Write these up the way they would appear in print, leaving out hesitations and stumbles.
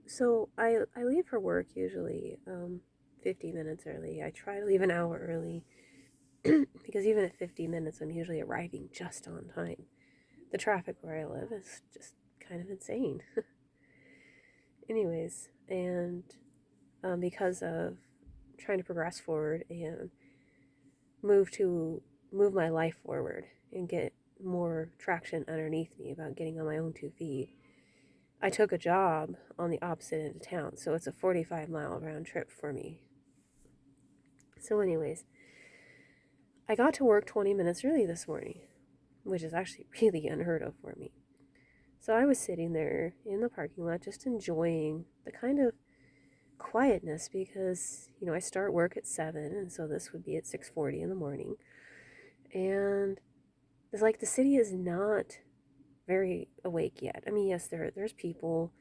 So I leave for work usually 50 minutes early. I try to leave an hour early because even at 50 minutes, I'm usually arriving just on time. The traffic where I live is just kind of insane. Anyways, and because of trying to progress forward and move to move my life forward and get more traction underneath me about getting on my own 2 feet, I took a job on the opposite end of town, so it's a 45-mile round trip for me. So, anyways, I got to work 20 minutes early this morning, which is actually really unheard of for me. So, I was sitting there in the parking lot just enjoying the kind of quietness because, I start work at 7, and so this would be at 6:40 in the morning. And it's like the city is not very awake yet. I mean, yes, there's people,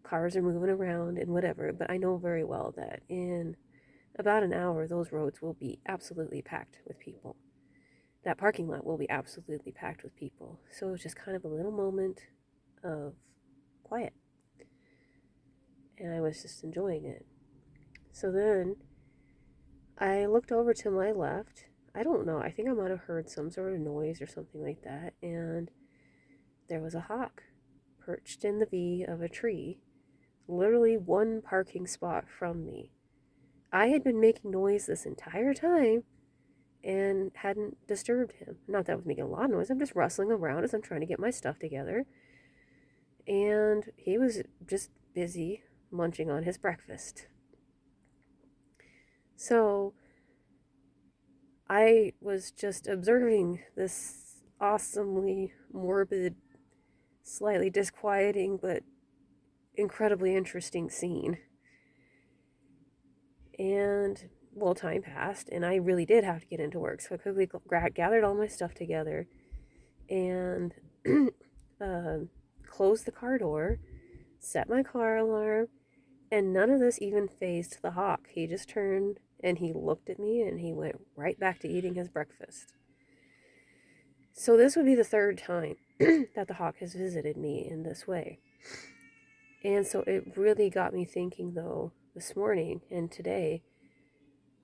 cars are moving around and whatever, but I know very well that in about an hour, those roads will be absolutely packed with people. That parking lot will be absolutely packed with people. So it was just kind of a little moment of quiet. And I was just enjoying it. So then I looked over to my left. I don't know. I think I might have heard some sort of noise or something like that. And there was a hawk perched in the V of a tree, literally one parking spot from me. I had been making noise this entire time and hadn't disturbed him. Not that I was making a lot of noise, I'm just rustling around as I'm trying to get my stuff together. And he was just busy munching on his breakfast. So I was just observing this awesomely morbid, slightly disquieting, but incredibly interesting scene. And, well, time passed, and I really did have to get into work. So I quickly gathered all my stuff together and uh, closed the car door, set my car alarm, and none of this even fazed the hawk. He just turned and he looked at me and he went right back to eating his breakfast. So this would be the third time that the hawk has visited me in this way. And so it really got me thinking, though, this morning and today,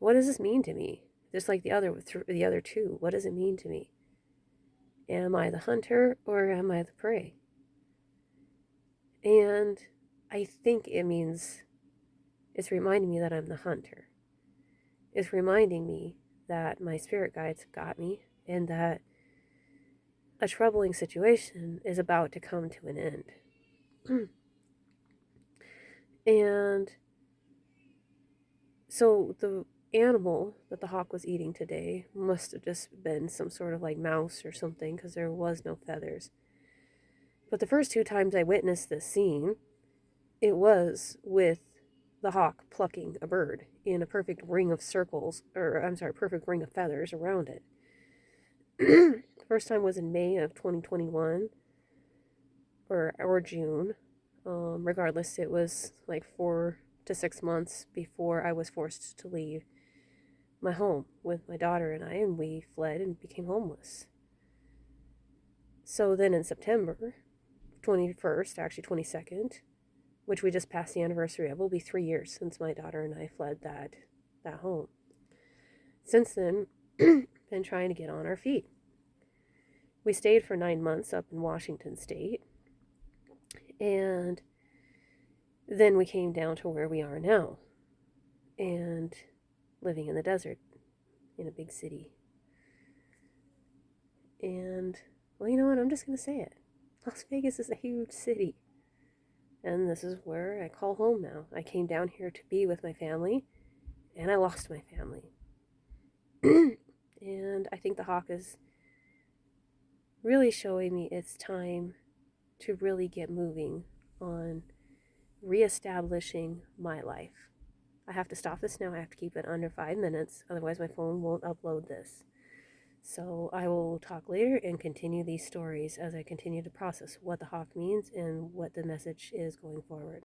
what does this mean to me? Just like the other two, what does it mean to me? Am I the hunter or am I the prey? And I think it means it's reminding me that I'm the hunter. It's reminding me that my spirit guides got me and that a troubling situation is about to come to an end. And so the animal that the hawk was eating today must have just been some sort of like mouse or something because there was no feathers. But the first two times I witnessed this scene, it was with the hawk plucking a bird in a perfect ring of circles, or I'm sorry, perfect ring of feathers around it. The first time was in May of 2021 or June. Regardless, it was like 4 to 6 months before I was forced to leave my home with my daughter and I, and we fled and became homeless. So then in September 21st, actually 22nd, which we just passed the anniversary of, will be 3 years since my daughter and I fled that home. Since then, been trying to get on our feet. We stayed for 9 months up in Washington State, and then we came down to where we are now, and living in the desert in a big city. And, well, you know what? I'm just going to say it. Las Vegas is a huge city. And this is where I call home now. I came down here to be with my family, and I lost my family. And I think the hawk is really showing me it's time to really get moving on reestablishing my life. I have to stop this now. I have to keep it under 5 minutes, otherwise my phone won't upload this. So I will talk later and continue these stories as I continue to process what the hawk means and what the message is going forward.